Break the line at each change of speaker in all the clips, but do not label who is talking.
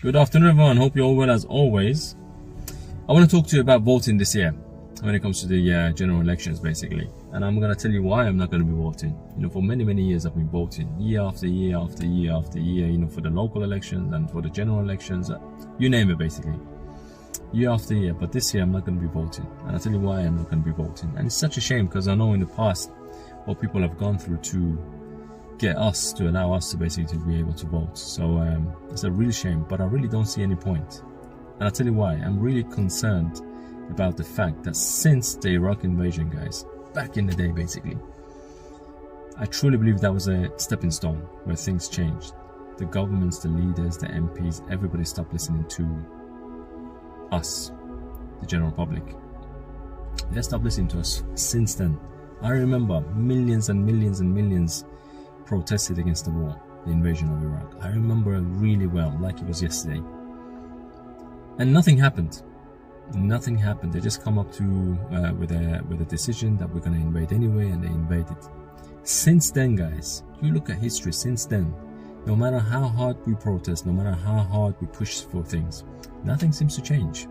Good afternoon, everyone. Hope you're all well as always. I want to talk to you about voting this year when it comes to the general elections, basically. And I'm going to tell you why I'm not going to be voting. For many years I've been voting, year after year after year after year, for the local elections and for the general elections, you name it, basically. Year after year. But this year I'm not going to be voting. And I'll tell you why I'm not going to be voting. And it's such a shame because I know in the past what people have gone through to get us, to allow us to basically to be able to vote. So it's a real shame, but I really don't see any point. And I'll tell you why. I'm really concerned about the fact that since the Iraq invasion, guys, back in the day, basically, I truly believe that was a stepping stone where things changed. The governments, the leaders, the MPs, everybody stopped listening to us, the general public. They stopped listening to us. Since then, I remember millions and millions and millions protested against the war, the invasion of Iraq. I remember it really well, like it was yesterday. And nothing happened. Nothing happened. They just come up to with a decision that we're going to invade anyway, and they invaded. Since then, guys, you look at history. Since then, no matter how hard we protest, no matter how hard we push for things, nothing seems to change.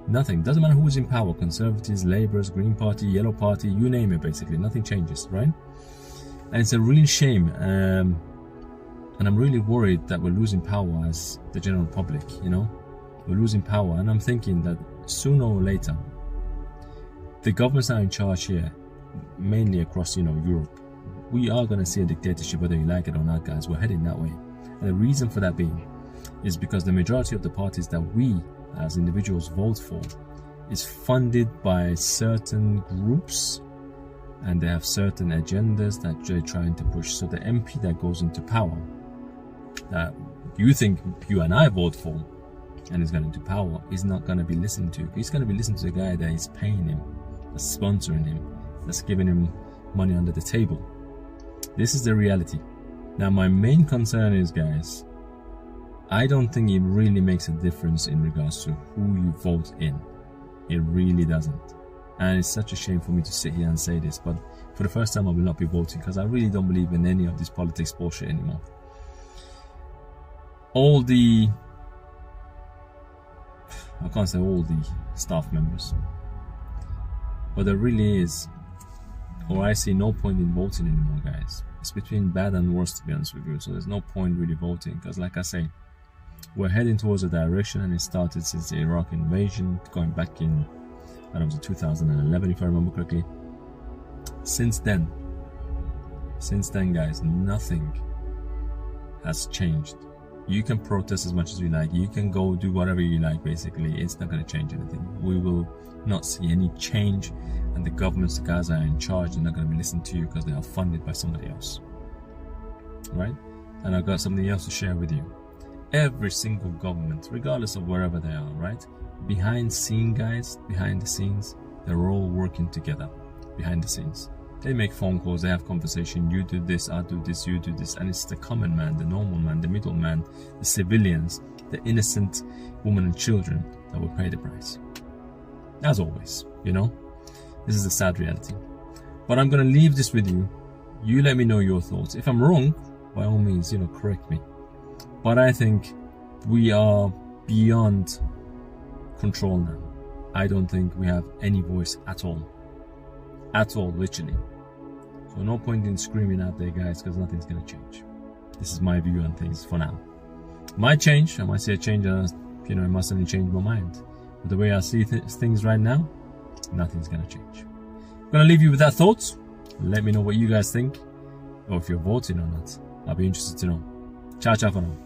Nothing. Doesn't matter who's in power. Conservatives, Labourers, Green Party, Yellow Party, you name it, basically. Nothing changes, right? And it's a real shame. And I'm really worried that we're losing power as the general public, We're losing power. And I'm thinking that sooner or later, the governments are in charge here, mainly across, Europe. We are going to see a dictatorship, whether you like it or not, guys. We're heading that way. And the reason for that being is because the majority of the parties that we as individuals vote for is funded by certain groups, and they have certain agendas that they're trying to push. So the MP that goes into power, that you think you and I vote for, and is going into power, is not going to be listened to. He's going to be listening to the guy that is paying him, that's sponsoring him, that's giving him money under the table. This is the reality. Now, my main concern is, guys, I don't think it really makes a difference in regards to who you vote in. It really doesn't. And it's such a shame for me to sit here and say this, but for the first time I will not be voting because I really don't believe in any of this politics bullshit anymore. I can't say all the staff members, but there really is, or I see no point in voting anymore, guys. It's between bad and worse, to be honest with you. So there's no point really voting because, like I say, we're heading towards a direction, and it started since the Iraq invasion, going back in, I don't know, 2011 if I remember correctly. Since then, guys, nothing has changed. You can protest as much as you like, you can go do whatever you like, basically. It's not going to change anything. We will not see any change, and the governments, the guys that are in charge, they're not going to be listening to you because they are funded by somebody else, right? And I've got something else to share with you. Every single government, regardless of wherever they are, right, behind the scenes, they're all working together behind the scenes. They make phone calls, they have conversation. You do this, I do this, you do this. And it's the common man, the normal man, the middle man, the civilians, the innocent women and children that will pay the price. As always, This is the sad reality. But I'm going to leave this with you. You let me know your thoughts. If I'm wrong, by all means, correct me. But I think we are beyond control now. I don't think we have any voice at all. At all, literally. So no point in screaming out there, guys, because nothing's going to change. This is my view on things for now. Might change. I might see a change. It must suddenly change my mind. But the way I see things right now, nothing's going to change. I'm going to leave you with that thought. Let me know what you guys think, or if you're voting or not. I'll be interested to know. Ciao for now.